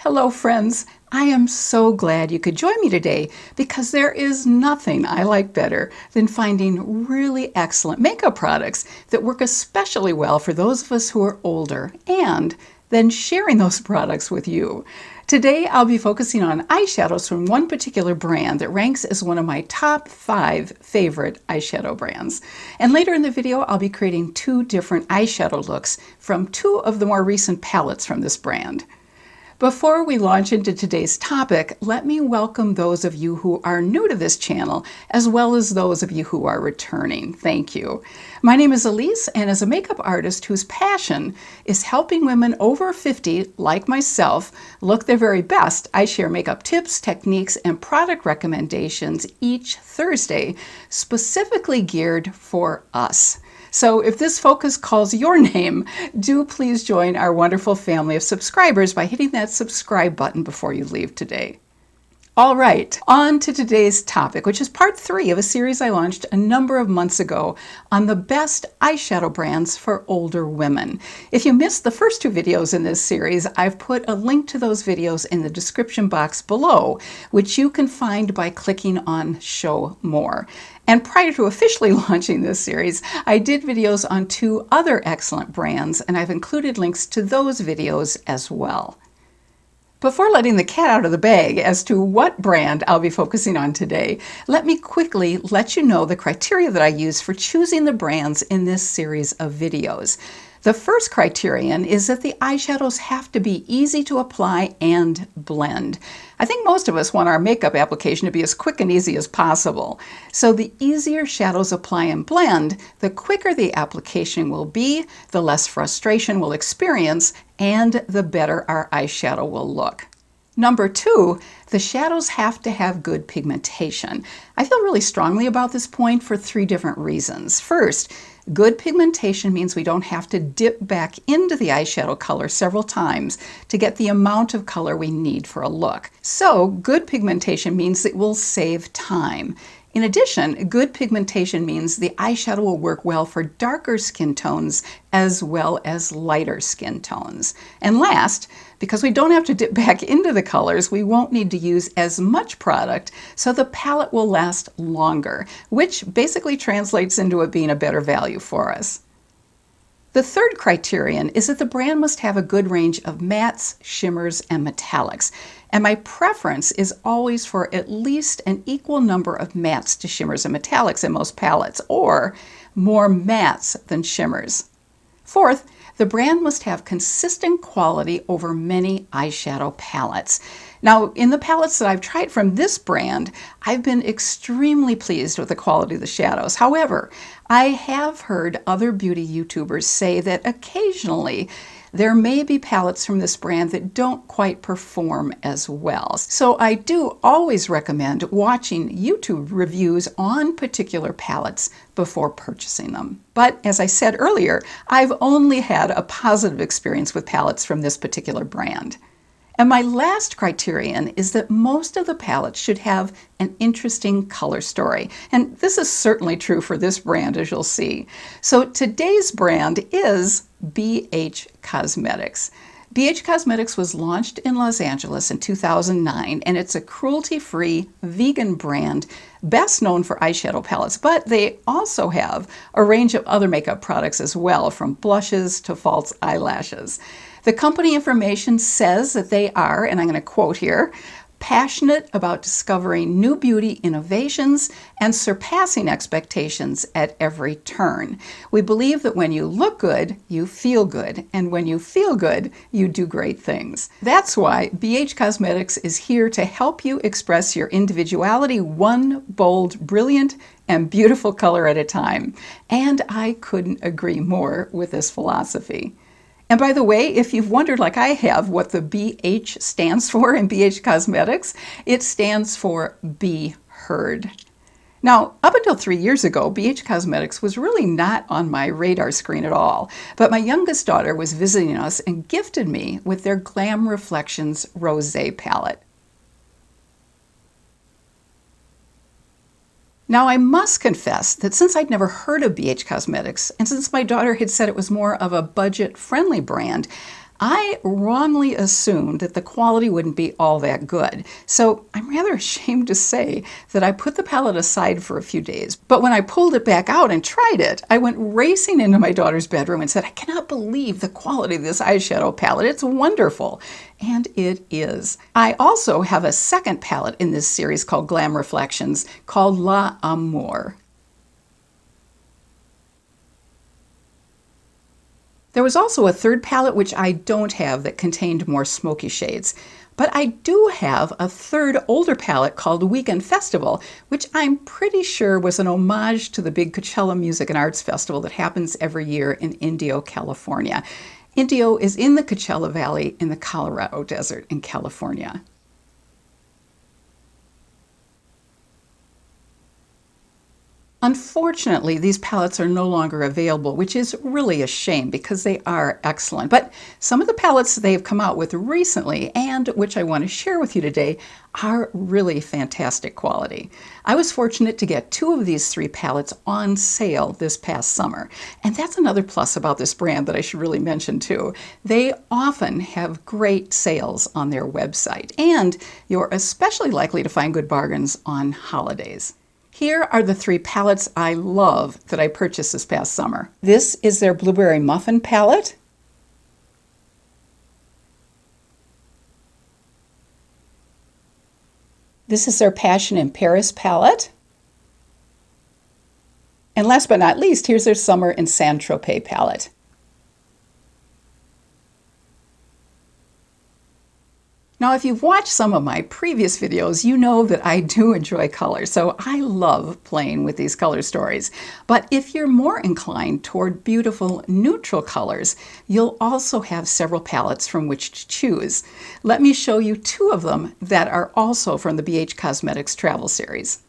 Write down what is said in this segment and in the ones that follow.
Hello friends, I am so glad you could join me today because there is nothing I like better than finding really excellent makeup products that work especially well for those of us who are older and then sharing those products with you. Today I'll be focusing on eyeshadows from one particular brand that ranks as one of my top 5 favorite eyeshadow brands. And later in the video I'll be creating 2 different eyeshadow looks from 2 of the more recent palettes from this brand. Before we launch into today's topic, let me welcome those of you who are new to this channel, as well as those of you who are returning. Thank you. My name is Elise, and as a makeup artist whose passion is helping women over 50, like myself, look their very best, I share makeup tips, techniques, and product recommendations each Thursday, specifically geared for us. So if this focus calls your name, do please join our wonderful family of subscribers by hitting that subscribe button before you leave today. All right, on to today's topic, which is part 3 of a series I launched a number of months ago on the best eyeshadow brands for older women. If you missed the first 2 videos in this series, I've put a link to those videos in the description box below, which you can find by clicking on Show More. And prior to officially launching this series, I did videos on 2 other excellent brands, and I've included links to those videos as well. Before letting the cat out of the bag as to what brand I'll be focusing on today, let me quickly let you know the criteria that I use for choosing the brands in this series of videos. The first criterion is that the eyeshadows have to be easy to apply and blend. I think most of us want our makeup application to be as quick and easy as possible. So the easier shadows apply and blend, the quicker the application will be, the less frustration we'll experience, and the better our eyeshadow will look. Number 2, the shadows have to have good pigmentation. I feel really strongly about this point for 3 different reasons. First, good pigmentation means we don't have to dip back into the eyeshadow color several times to get the amount of color we need for a look. So good pigmentation means it will save time. In addition, good pigmentation means the eyeshadow will work well for darker skin tones as well as lighter skin tones. And last, because we don't have to dip back into the colors, we won't need to use as much product, so the palette will last longer, which basically translates into it being a better value for us. The third criterion is that the brand must have a good range of mattes, shimmers, and metallics. And my preference is always for at least an equal number of mattes to shimmers and metallics in most palettes, or more mattes than shimmers. Fourth, the brand must have consistent quality over many eyeshadow palettes. Now, in the palettes that I've tried from this brand, I've been extremely pleased with the quality of the shadows. However, I have heard other beauty YouTubers say that occasionally there may be palettes from this brand that don't quite perform as well. So I do always recommend watching YouTube reviews on particular palettes before purchasing them. But as I said earlier, I've only had a positive experience with palettes from this particular brand. And my last criterion is that most of the palettes should have an interesting color story. And this is certainly true for this brand, as you'll see. So today's brand is bhcosmetics. bhcosmetics was launched in Los Angeles in 2009, and it's a cruelty-free vegan brand best known for eyeshadow palettes, but they also have a range of other makeup products as well, from blushes to false eyelashes. The company information says that they are, and I'm going to quote here, passionate about discovering new beauty innovations and surpassing expectations at every turn. We believe that when you look good, you feel good, and when you feel good, you do great things. That's why bhcosmetics is here to help you express your individuality one bold, brilliant, and beautiful color at a time. And I couldn't agree more with this philosophy. And by the way, if you've wondered like I have what the BH stands for in bhcosmetics, it stands for Be Heard. Now, up until 3 years ago, bhcosmetics was really not on my radar screen at all, but my youngest daughter was visiting us and gifted me with their Glam Reflections Rosé palette. Now, I must confess that since I'd never heard of bhcosmetics, and since my daughter had said it was more of a budget-friendly brand, I wrongly assumed that the quality wouldn't be all that good. So I'm rather ashamed to say that I put the palette aside for a few days. But when I pulled it back out and tried it, I went racing into my daughter's bedroom and said, I cannot believe the quality of this eyeshadow palette. It's wonderful. And it is. I also have a second palette in this series called Glam Reflections called La Amour. There was also a third palette which I don't have that contained more smoky shades. But I do have a third older palette called Weekend Festival, which I'm pretty sure was an homage to the big Coachella Music and Arts Festival that happens every year in Indio, California. Indio is in the Coachella Valley in the Colorado Desert in California. Unfortunately, these palettes are no longer available, which is really a shame because they are excellent. But some of the palettes they've come out with recently, and which I want to share with you today, are really fantastic quality. I was fortunate to get 2 of these 3 palettes on sale this past summer. And that's another plus about this brand that I should really mention too. They often have great sales on their website, and you're especially likely to find good bargains on holidays. Here are the 3 palettes I love that I purchased this past summer. This is their Blueberry Muffin palette. This is their Passion in Paris palette. And last but not least, here's their Summer in Saint-Tropez palette. Now, if you've watched some of my previous videos, you know that I do enjoy color, so I love playing with these color stories. But if you're more inclined toward beautiful neutral colors, you'll also have several palettes from which to choose. Let me show you 2 of them that are also from the BH Cosmetics travel series.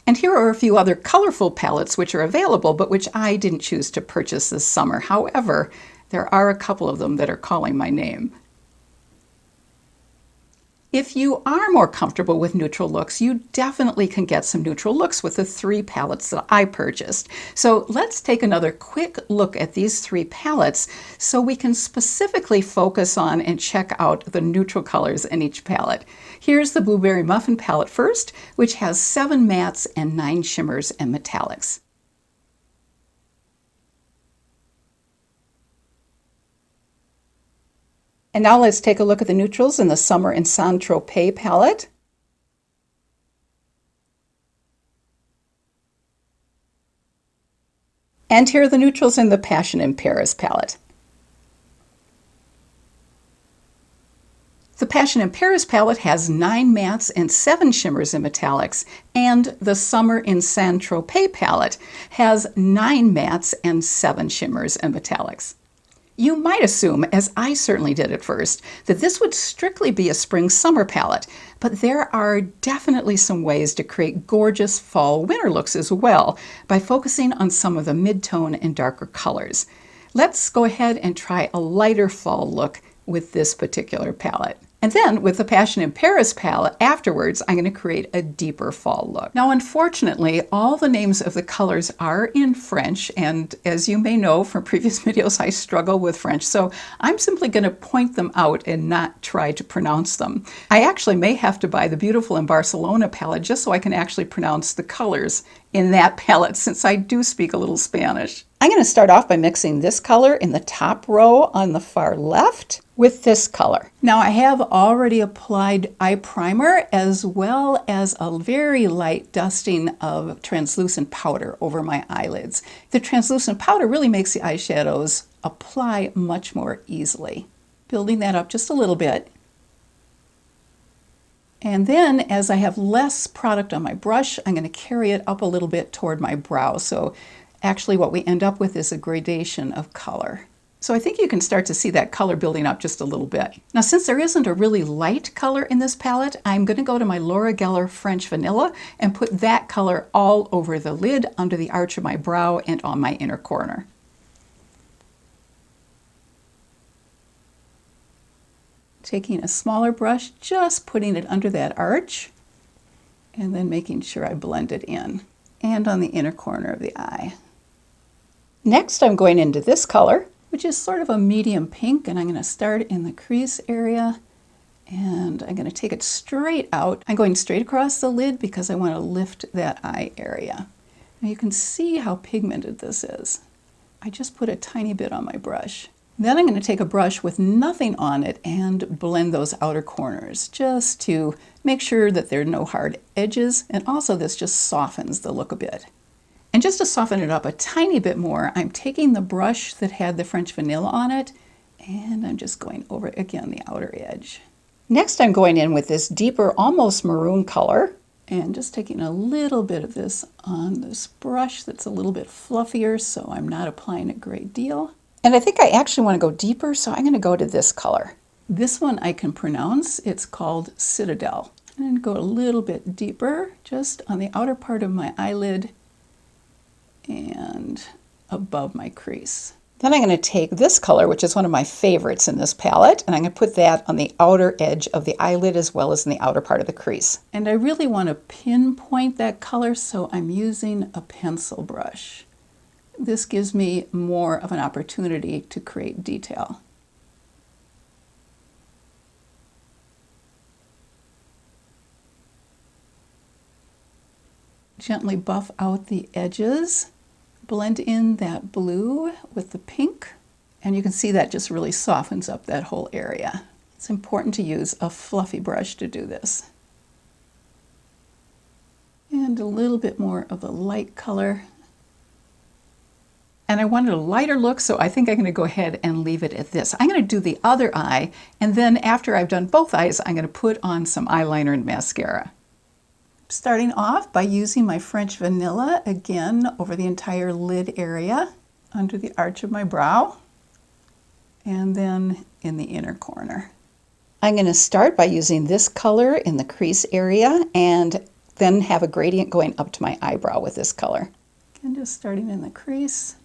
And here are a few other colorful palettes which are available, but which I didn't choose to purchase this summer. However, there are a couple of them that are calling my name. If you are more comfortable with neutral looks, you definitely can get some neutral looks with the 3 palettes that I purchased. So let's take another quick look at these 3 palettes so we can specifically focus on and check out the neutral colors in each palette. Here's the Blueberry Muffin palette first, which has 7 mattes and 9 shimmers and metallics. And now let's take a look at the neutrals in the Summer in Saint-Tropez palette. And here are the neutrals in the Passion in Paris palette. The Passion in Paris palette has 9 mattes and 7 shimmers and metallics, and the Summer in Saint-Tropez palette has 9 mattes and 7 shimmers and metallics. You might assume, as I certainly did at first, that this would strictly be a spring-summer palette, but there are definitely some ways to create gorgeous fall-winter looks as well by focusing on some of the mid-tone and darker colors. Let's go ahead and try a lighter fall look with this particular palette. And then with the Passion in Paris palette, afterwards, I'm going to create a deeper fall look. Now, unfortunately, all the names of the colors are in French, and as you may know from previous videos, I struggle with French, so I'm simply going to point them out and not try to pronounce them. I actually may have to buy the Beautiful in Barcelona palette just so I can actually pronounce the colors in that palette, since I do speak a little Spanish. I'm going to start off by mixing this color in the top row on the far left with this color. Now I have already applied eye primer as well as a very light dusting of translucent powder over my eyelids. The translucent powder really makes the eyeshadows apply much more easily. Building that up just a little bit. And then as I have less product on my brush, I'm going to carry it up a little bit toward my brow. So actually what we end up with is a gradation of color. So I think you can start to see that color building up just a little bit. Now, since there isn't a really light color in this palette, I'm going to go to my Laura Geller French Vanilla and put that color all over the lid, under the arch of my brow, and on my inner corner. Taking a smaller brush, just putting it under that arch, and then making sure I blend it in, and on the inner corner of the eye. Next, I'm going into this color, which is sort of a medium pink, and I'm going to start in the crease area, and I'm going to take it straight out. I'm going straight across the lid because I want to lift that eye area. Now you can see how pigmented this is. I just put a tiny bit on my brush. Then I'm going to take a brush with nothing on it and blend those outer corners just to make sure that there are no hard edges, and also this just softens the look a bit. And just to soften it up a tiny bit more, I'm taking the brush that had the French vanilla on it, and I'm just going over again the outer edge. Next I'm going in with this deeper, almost maroon color, and just taking a little bit of this on this brush that's a little bit fluffier, so I'm not applying a great deal. And I think I actually want to go deeper, so I'm going to go to this color. This one I can pronounce. It's called Citadel. And go a little bit deeper, just on the outer part of my eyelid and above my crease. Then I'm going to take this color, which is one of my favorites in this palette, and I'm going to put that on the outer edge of the eyelid as well as in the outer part of the crease. And I really want to pinpoint that color, so I'm using a pencil brush. This gives me more of an opportunity to create detail. Gently buff out the edges, blend in that blue with the pink, and you can see that just really softens up that whole area. It's important to use a fluffy brush to do this. And a little bit more of a light color. And I wanted a lighter look, so I think I'm going to go ahead and leave it at this. I'm going to do the other eye, and then after I've done both eyes, I'm going to put on some eyeliner and mascara. Starting off by using my French vanilla again over the entire lid area, under the arch of my brow, and then in the inner corner. I'm going to start by using this color in the crease area and then have a gradient going up to my eyebrow with this color. And just starting in the crease.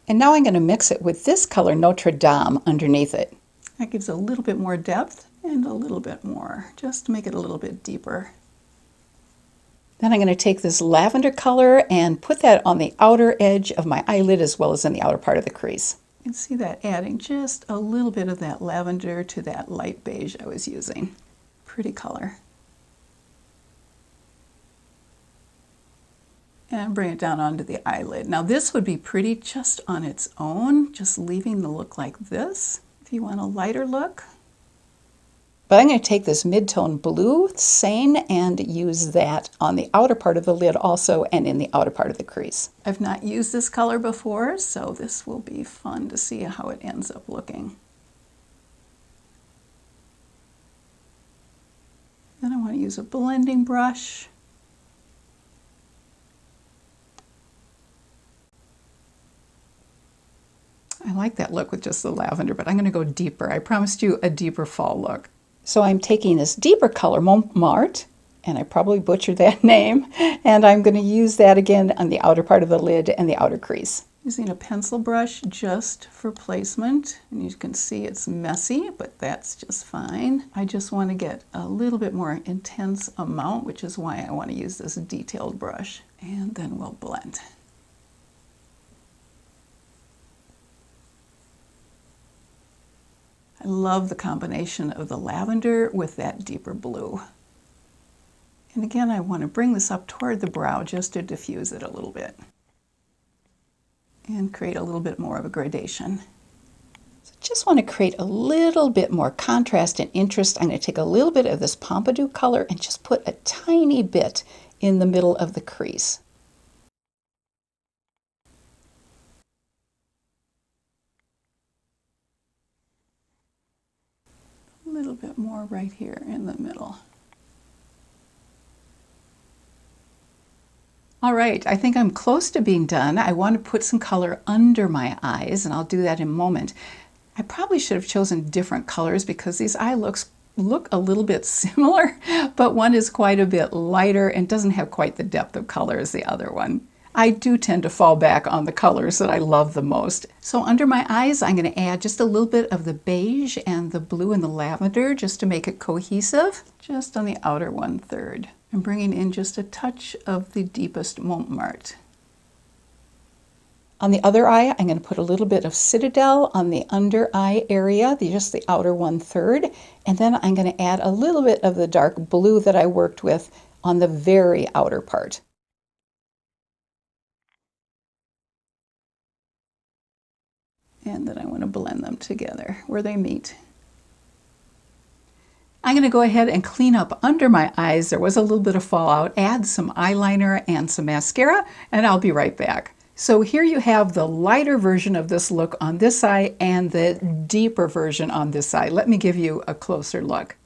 And now I'm going to mix it with this color, Notre Dame, underneath it. That gives a little bit more depth and a little bit more, just to make it a little bit deeper. Then I'm going to take this lavender color and put that on the outer edge of my eyelid as well as in the outer part of the crease. You can see that adding just a little bit of that lavender to that light beige I was using. Pretty color. And bring it down onto the eyelid. Now this would be pretty just on its own, just leaving the look like this. If you want a lighter look. But I'm going to take this mid-tone blue, Sane, and use that on the outer part of the lid also and in the outer part of the crease. I've not used this color before, so this will be fun to see how it ends up looking. Then I want to use a blending brush. I like that look with just the lavender, but I'm going to go deeper. I promised you a deeper fall look. So I'm taking this deeper color, Montmartre, and I probably butchered that name, and I'm going to use that again on the outer part of the lid and the outer crease. Using a pencil brush just for placement, and you can see it's messy, but that's just fine. I just want to get a little bit more intense amount, which is why I want to use this detailed brush, and then we'll blend. I love the combination of the lavender with that deeper blue. And again, I want to bring this up toward the brow just to diffuse it a little bit and create a little bit more of a gradation. So just want to create a little bit more contrast and interest. I'm going to take a little bit of this Pompadour color and just put a tiny bit in the middle of the crease. A little bit more right here in the middle. All right, I think I'm close to being done. I want to put some color under my eyes, and I'll do that in a moment. I probably should have chosen different colors because these eye looks look a little bit similar, but one is quite a bit lighter and doesn't have quite the depth of color as the other one. I do tend to fall back on the colors that I love the most. So under my eyes, I'm going to add just a little bit of the beige and the blue and the lavender just to make it cohesive, just on the outer 1/3. I'm bringing in just a touch of the deepest Montmartre. On the other eye, I'm going to put a little bit of Citadel on the under eye area, just the outer 1/3, and then I'm going to add a little bit of the dark blue that I worked with on the very outer part. And then I want to blend them together where they meet. I'm going to go ahead and clean up under my eyes. There was a little bit of fallout. Add some eyeliner and some mascara, and I'll be right back. So here you have the lighter version of this look on this eye and the deeper version on this eye. Let me give you a closer look.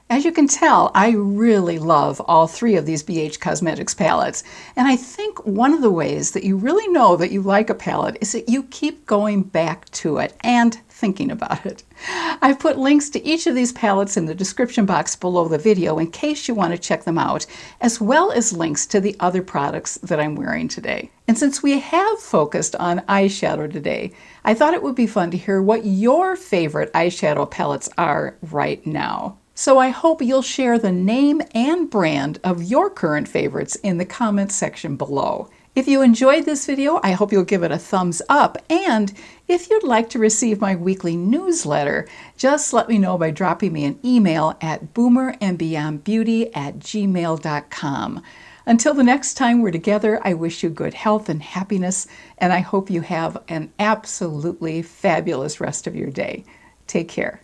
As you can tell, I really love all three of these BH Cosmetics palettes. And I think one of the ways that you really know that you like a palette is that you keep going back to it and thinking about it. I've put links to each of these palettes in the description box below the video in case you want to check them out, as well as links to the other products that I'm wearing today. And since we have focused on eyeshadow today, I thought it would be fun to hear what your favorite eyeshadow palettes are right now. So I hope you'll share the name and brand of your current favorites in the comments section below. If you enjoyed this video, I hope you'll give it a thumbs up. And if you'd like to receive my weekly newsletter, just let me know by dropping me an email at boomerandbeyondbeauty@gmail.com. Until the next time we're together, I wish you good health and happiness, and I hope you have an absolutely fabulous rest of your day. Take care.